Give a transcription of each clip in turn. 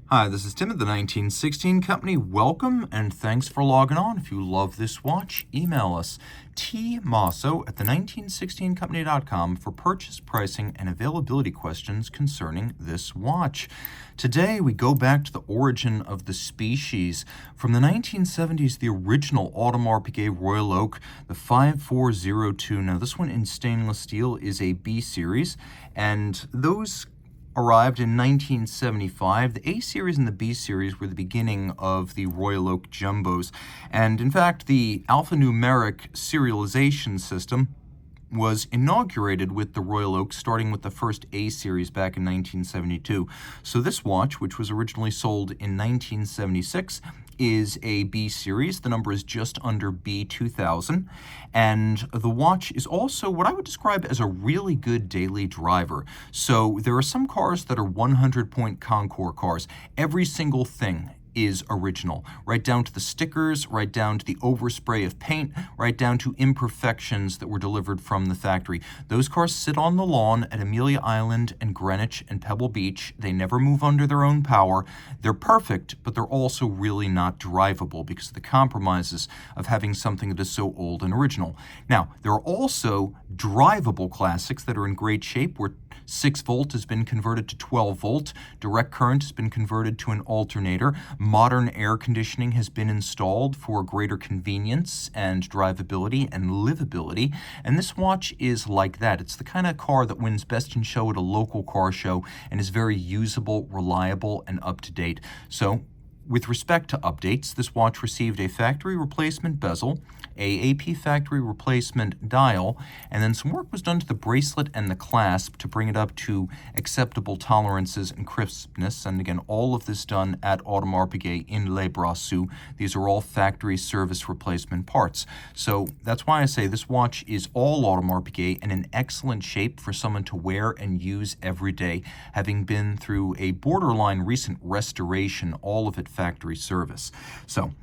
Hi, this is Tim at the 1916 Company. Welcome and thanks for logging on. If you love this watch, email us Team Mosso at the1916company.com for purchase, pricing, and availability questions concerning this watch. Today, we go back to the origin of the species. From the 1970s, the original Audemars Piguet Royal Oak, the 5402. Now, this one in stainless steel is a B series, and those arrived in 1975. The A series and the B series were the beginning of the Royal Oak Jumbos. And in fact, the alphanumeric serialization system was inaugurated with the Royal Oak, starting with the first A series back in 1972. So this watch, which was originally sold in 1976, is a B series. The number is just under B2000. And the watch is also what I would describe as a really good daily driver. So there are some cars that are 100-point Concours cars. Every single thing is original, right down to the stickers, right down to the overspray of paint, right down to imperfections that were delivered from the factory. Those cars sit on the lawn at Amelia Island and Greenwich and Pebble Beach. They never move under their own power. They're perfect, but they're also really not drivable because of the compromises of having something that is so old and original. Now, there are also drivable classics that are in great shape where 6 volt has been converted to 12 volt, direct current has been converted to an alternator, modern air conditioning has been installed for greater convenience and drivability and livability, and this watch is like that. It's the kind of car that wins best in show at a local car show and is very usable, reliable, and up to date. So, with respect to updates, this watch received a factory replacement bezel, a AP factory replacement dial, and then some work was done to the bracelet and the clasp to bring it up to acceptable tolerances and crispness. And again, all of this done at Audemars Piguet in Les Bracelet. These are all factory service replacement parts. So that's why I say this watch is all Audemars Piguet and in excellent shape for someone to wear and use every day, having been through a borderline recent restoration, all of it factory service. So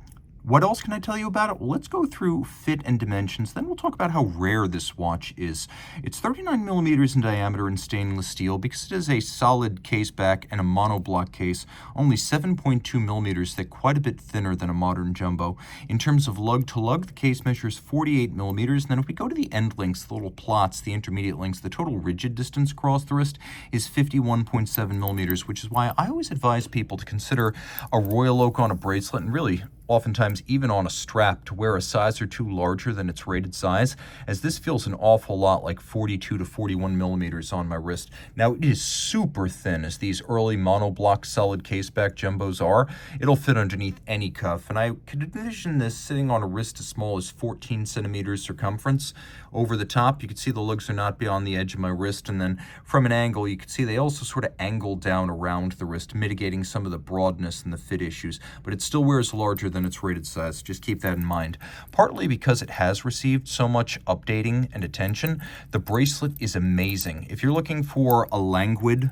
what else can I tell you about it? Well, let's go through fit and dimensions. Then we'll talk about how rare this watch is. It's 39 millimeters in diameter in stainless steel. Because it is a solid case back and a monoblock case, only 7.2 millimeters thick, quite a bit thinner than a modern jumbo. In terms of lug-to-lug, the case measures 48 millimeters. And then if we go to the end links, the little plots, the intermediate links, the total rigid distance across the wrist is 51.7 millimeters, which is why I always advise people to consider a Royal Oak on a bracelet, and really oftentimes even on a strap, to wear a size or two larger than its rated size, as this feels an awful lot like 42 to 41 millimeters on my wrist. Now, it is super thin, as these early monoblock solid caseback jumbos are. It'll fit underneath any cuff, and I could envision this sitting on a wrist as small as 14 centimeters circumference. Over the top, you can see the lugs are not beyond the edge of my wrist, and then from an angle, you can see they also sort of angle down around the wrist, mitigating some of the broadness and the fit issues, but it still wears larger than its rated size. Just keep that in mind. Partly because it has received so much updating and attention, the bracelet is amazing. If you're looking for a languid,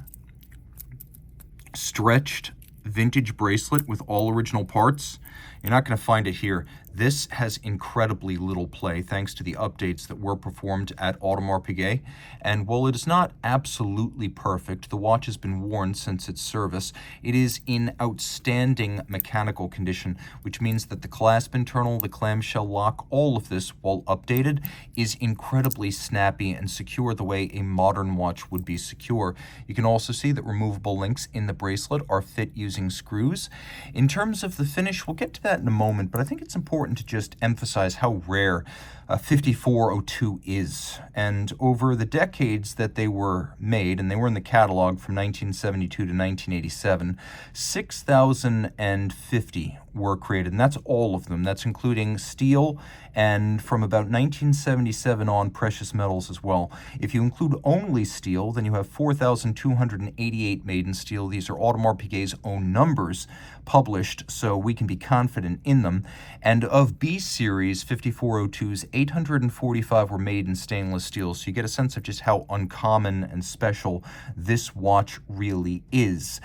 stretched, vintage bracelet with all original parts, you're not going to find it here. This has incredibly little play thanks to the updates that were performed at Audemars Piguet. And while it is not absolutely perfect, the watch has been worn since its service, it is in outstanding mechanical condition, which means that the clasp internal, the clamshell lock, all of this, while updated, is incredibly snappy and secure the way a modern watch would be secure. You can also see that removable links in the bracelet are fit using screws. In terms of the finish, we'll get to that in a moment, but I think it's important to just emphasize how rare 5402 is. And over the decades that they were made, and they were in the catalog from 1972 to 1987, 6,050 were created, and that's all of them. That's including steel, and from about 1977 on, precious metals as well. If you include only steel, then you have 4,288 made in steel. These are Audemars Piguet's own numbers published, so we can be confident in them. And of B series 5402s, 845 were made in stainless steel, so you get a sense of just how uncommon and special this watch really is.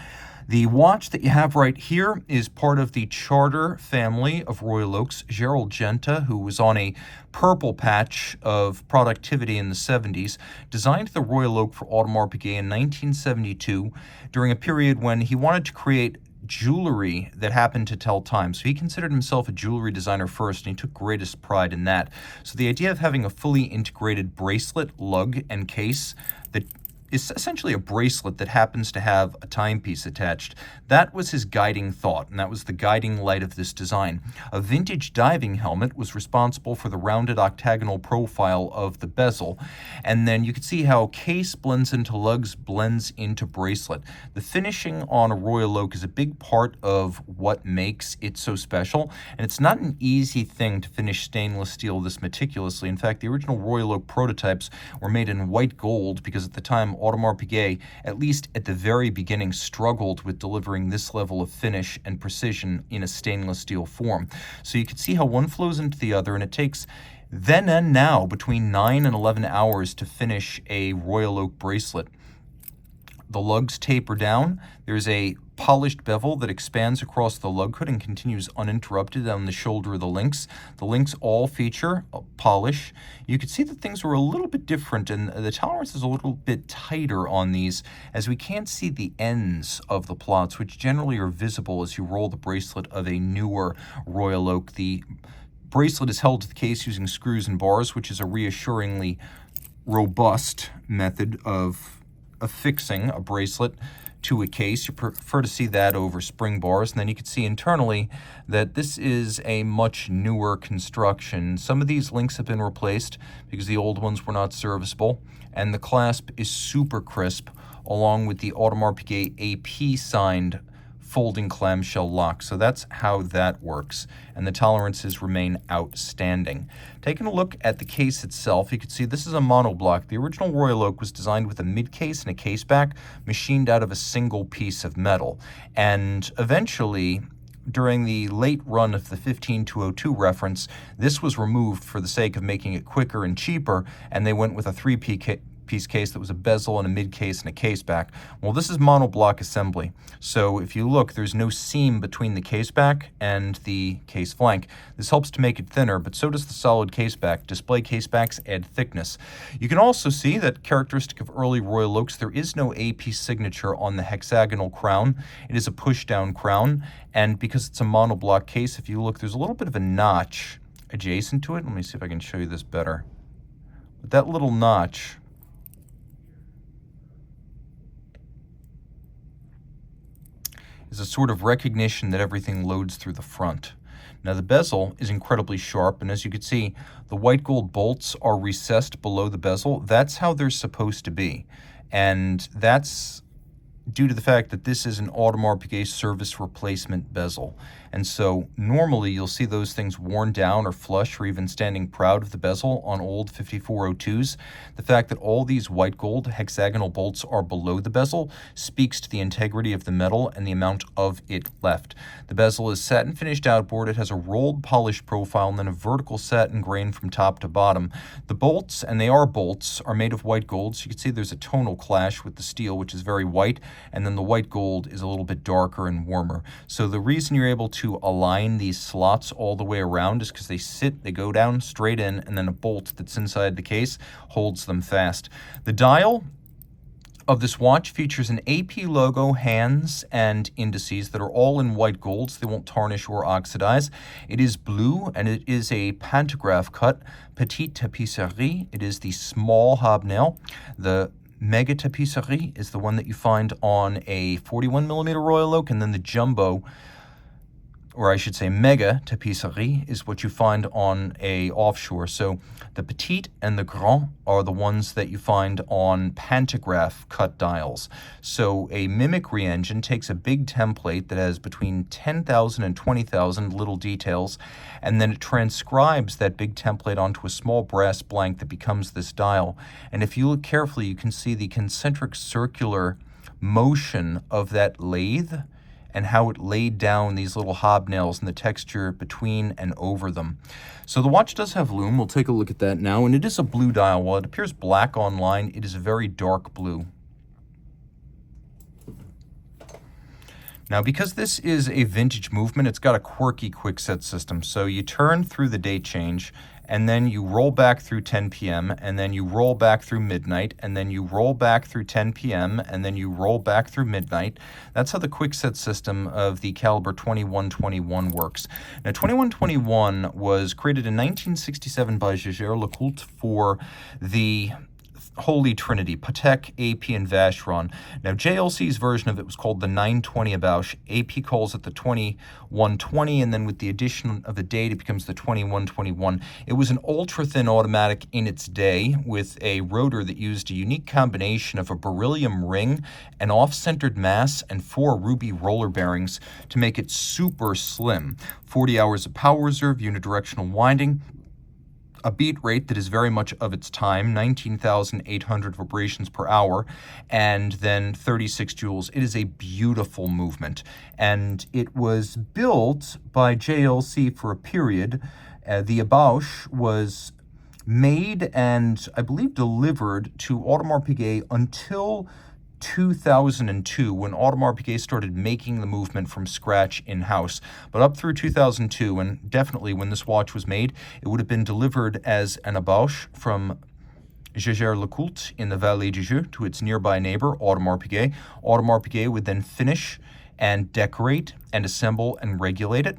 The watch that you have right here is part of the Charter family of Royal Oaks. Gerald Genta, who was on a purple patch of productivity in the 70s, designed the Royal Oak for Audemars Piguet in 1972 during a period when he wanted to create jewelry that happened to tell time. So he considered himself a jewelry designer first, and he took greatest pride in that. So the idea of having a fully integrated bracelet, lug, and case that is essentially a bracelet that happens to have a timepiece attached. That was his guiding thought, and that was the guiding light of this design. A vintage diving helmet was responsible for the rounded octagonal profile of the bezel, and then you can see how case blends into lugs, blends into bracelet. The finishing on a Royal Oak is a big part of what makes it so special, and it's not an easy thing to finish stainless steel this meticulously. In fact, the original Royal Oak prototypes were made in white gold because at the time Audemars Piguet, at least at the very beginning, struggled with delivering this level of finish and precision in a stainless steel form. So you can see how one flows into the other, and it takes then and now between 9 and 11 hours to finish a Royal Oak bracelet. The lugs taper down. There's a polished bevel that expands across the lug hood and continues uninterrupted on the shoulder of the links. The links all feature a polish. You can see that things are a little bit different, and the tolerance is a little bit tighter on these, as we can't see the ends of the plots, which generally are visible as you roll the bracelet of a newer Royal Oak. The bracelet is held to the case using screws and bars, which is a reassuringly robust method of affixing a bracelet to a case. You prefer to see that over spring bars. And then you can see internally that this is a much newer construction. Some of these links have been replaced because the old ones were not serviceable. And the clasp is super crisp, along with the Audemars Piguet AP signed folding clamshell lock. So that's how that works, and the tolerances remain outstanding. Taking a look at the case itself, you can see this is a monoblock. The original Royal Oak was designed with a mid-case and a case back, machined out of a single piece of metal. And eventually, during the late run of the 15202 reference, this was removed for the sake of making it quicker and cheaper, and they went with a three-piece case that was a bezel and a mid case and a case back. Well, this is monoblock assembly. So if you look, there's no seam between the case back and the case flank. This helps to make it thinner, but so does the solid case back. Display case backs add thickness. You can also see that characteristic of early Royal Oaks, there is no AP signature on the hexagonal crown. It is a push-down crown, and because it's a monoblock case, if you look, there's a little bit of a notch adjacent to it. Let me see if I can show you this better. But that little notch is a sort of recognition that everything loads through the front. Now the bezel is incredibly sharp, and as you can see, the white gold bolts are recessed below the bezel. That's how they're supposed to be, and that's due to the fact that this is an Audemars Piguet service replacement bezel. And so normally you'll see those things worn down or flush or even standing proud of the bezel on old 5402s. The fact that all these white gold hexagonal bolts are below the bezel speaks to the integrity of the metal and the amount of it left. The bezel is satin finished outboard. It has a rolled polished profile and then a vertical satin grain from top to bottom. The bolts, and they are bolts, are made of white gold. So you can see there's a tonal clash with the steel, which is very white, and then the white gold is a little bit darker and warmer. So the reason you're able to align these slots all the way around is because they go down straight in, and then a bolt that's inside the case holds them fast. The dial of this watch features an AP logo, hands, and indices that are all in white gold, so they won't tarnish or oxidize. It is blue, and it is a pantograph cut, petite tapisserie. It is the small hobnail. The mega tapisserie is the one that you find on a 41mm Royal Oak, and then the jumbo, or I should say mega tapisserie, is what you find on a offshore. So the petite and the grand are the ones that you find on pantograph cut dials. So a mimicry engine takes a big template that has between 10,000 and 20,000 little details, and then it transcribes that big template onto a small brass blank that becomes this dial. And if you look carefully, you can see the concentric circular motion of that lathe and how it laid down these little hobnails and the texture between and over them. So the watch does have lume. We'll take a look at that now, and it is a blue dial. While it appears black online, it is a very dark blue. Now, because this is a vintage movement, it's got a quirky quick set system. So you turn through the date change, and then you roll back through 10 p.m., and then you roll back through midnight, and then you roll back through 10 p.m., and then you roll back through midnight. That's how the quickset system of the caliber 2121 works. Now, 2121 was created in 1967 by Jaeger-LeCoultre for the Holy Trinity, Patek, AP, and Vacheron. Now, JLC's version of it was called the 920 Bausch. AP calls it the 2120, and then with the addition of the date, it becomes the 2121. It was an ultra-thin automatic in its day with a rotor that used a unique combination of a beryllium ring, an off-centered mass, and 4 ruby roller bearings to make it super slim. 40 hours of power reserve, unidirectional winding, a beat rate that is very much of its time, 19,800 vibrations per hour, and then 36 joules. It is a beautiful movement, and it was built by JLC for a period. The Bausch was made and, I believe, delivered to Audemars Piguet until 2002, when Audemars Piguet started making the movement from scratch in-house. But up through 2002, and definitely when this watch was made, it would have been delivered as an Bausch from Jaeger-LeCoultre in the Vallée du Jeu to its nearby neighbor, Audemars Piguet. Audemars Piguet would then finish and decorate and assemble and regulate it.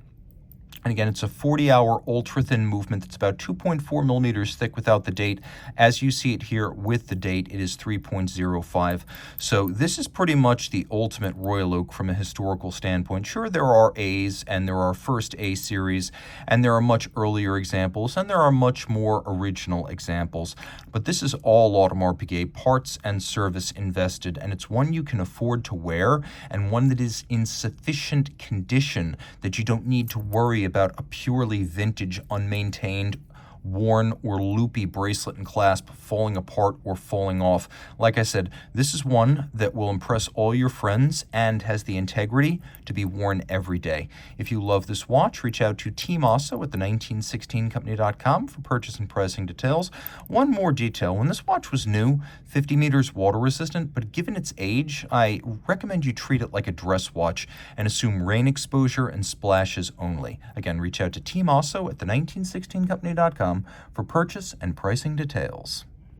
And again, it's a 40-hour ultra-thin movement that's about 2.4 millimeters thick without the date. As you see it here with the date, it is 3.05. So this is pretty much the ultimate Royal Oak from a historical standpoint. Sure, there are A's, and there are first A series, and there are much earlier examples, and there are much more original examples. But this is all Audemars Piguet, parts and service invested, and it's one you can afford to wear, and one that is in sufficient condition that you don't need to worry about a purely vintage, unmaintained, worn or loopy bracelet and clasp falling apart or falling off. Like I said, this is one that will impress all your friends and has the integrity to be worn every day. If you love this watch, reach out to Team Mosso at the 1916company.com for purchase and pricing details. One more detail: when this watch was new, 50 meters water resistant, but given its age, I recommend you treat it like a dress watch and assume rain exposure and splashes only. Again, reach out to Team Mosso at the 1916company.com for purchase and pricing details.